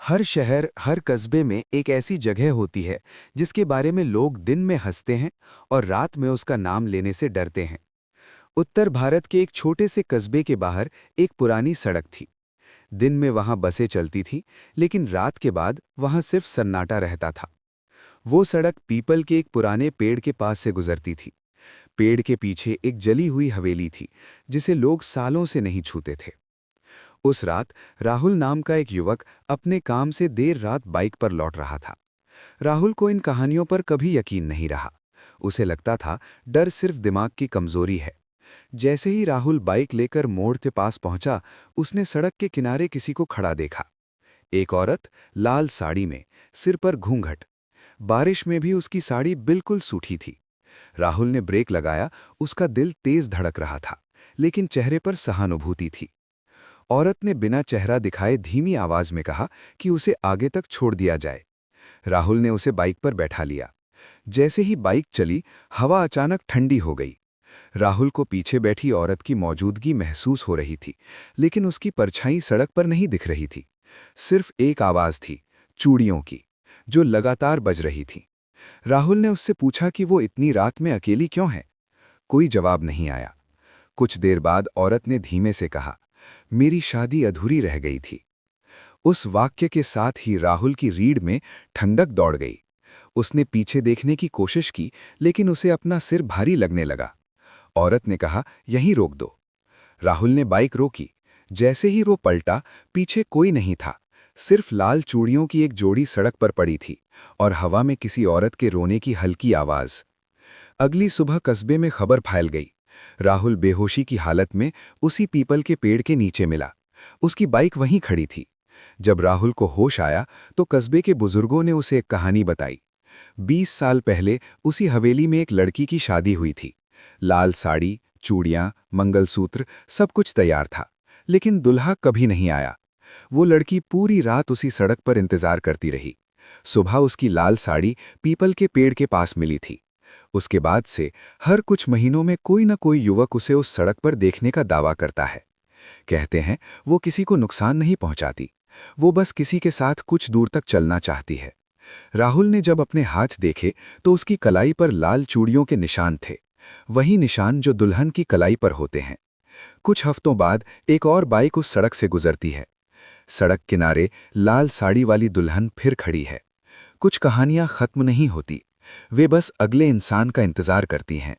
हर शहर, हर कस्बे में एक ऐसी जगह होती है जिसके बारे में लोग दिन में हंसते हैं और रात में उसका नाम लेने से डरते हैं। उत्तर भारत के एक छोटे से कस्बे के बाहर एक पुरानी सड़क थी। दिन में वहां बसें चलती थीं, लेकिन रात के बाद वहां सिर्फ सन्नाटा रहता था। वो सड़क पीपल के एक पुराने पेड़ के पास से गुजरती थी। पेड़ के पीछे एक जली हुई हवेली थी, जिसे लोग सालों से नहीं छूते थे। उस रात राहुल नाम का एक युवक अपने काम से देर रात बाइक पर लौट रहा था। राहुल को इन कहानियों पर कभी यकीन नहीं रहा। उसे लगता था डर सिर्फ दिमाग की कमजोरी है। जैसे ही राहुल बाइक लेकर मोड़ के पास पहुंचा, उसने सड़क के किनारे किसी को खड़ा देखा। एक औरत, लाल साड़ी में, सिर पर घूंघट। बारिश में भी उसकी साड़ी बिल्कुल सूखी थी। राहुल ने ब्रेक लगाया। उसका दिल तेज धड़क रहा था, लेकिन चेहरे पर सहानुभूति थी। औरत ने बिना चेहरा दिखाए धीमी आवाज में कहा कि उसे आगे तक छोड़ दिया जाए। राहुल ने उसे बाइक पर बैठा लिया। जैसे ही बाइक चली, हवा अचानक ठंडी हो गई। राहुल को पीछे बैठी औरत की मौजूदगी महसूस हो रही थी, लेकिन उसकी परछाई सड़क पर नहीं दिख रही थी। सिर्फ एक आवाज थी, चूड़ियों की, जो लगातार बज रही थी। राहुल ने उससे पूछा कि वो इतनी रात में अकेली क्यों है। कोई जवाब नहीं आया। कुछ देर बाद औरत ने धीमे से कहा, मेरी शादी अधूरी रह गई थी। उस वाक्य के साथ ही राहुल की रीढ़ में ठंडक दौड़ गई। उसने पीछे देखने की कोशिश की, लेकिन उसे अपना सिर भारी लगने लगा। औरत ने कहा, यहीं रोक दो। राहुल ने बाइक रोकी। जैसे ही वो पलटा, पीछे कोई नहीं था। सिर्फ लाल चूड़ियों की एक जोड़ी सड़क पर पड़ी थी और हवा में किसी औरत के रोने की हल्की आवाज। अगली सुबह कस्बे में खबर फैल गई। राहुल बेहोशी की हालत में उसी पीपल के पेड़ के नीचे मिला। उसकी बाइक वहीं खड़ी थी। जब राहुल को होश आया, तो कस्बे के बुजुर्गों ने उसे एक कहानी बताई। 20 साल पहले उसी हवेली में एक लड़की की शादी हुई थी। लाल साड़ी, चूड़ियां, मंगलसूत्र, सब कुछ तैयार था, लेकिन दुल्हा कभी नहीं आया। वो लड़की पूरी रात उसी सड़क पर इंतजार करती रही। सुबह उसकी लाल साड़ी पीपल के पेड़ के पास मिली थी। उसके बाद से हर कुछ महीनों में कोई न कोई युवक उसे उस सड़क पर देखने का दावा करता है। कहते हैं वो किसी को नुकसान नहीं पहुंचाती, वो बस किसी के साथ कुछ दूर तक चलना चाहती है। राहुल ने जब अपने हाथ देखे, तो उसकी कलाई पर लाल चूड़ियों के निशान थे, वही निशान जो दुल्हन की कलाई पर होते हैं। कुछ हफ्तों बाद एक और बाइक उस सड़क से गुजरती है। सड़क किनारे लाल साड़ी वाली दुल्हन फिर खड़ी है। कुछ कहानियां खत्म नहीं होती, वे बस अगले इंसान का इंतजार करती हैं।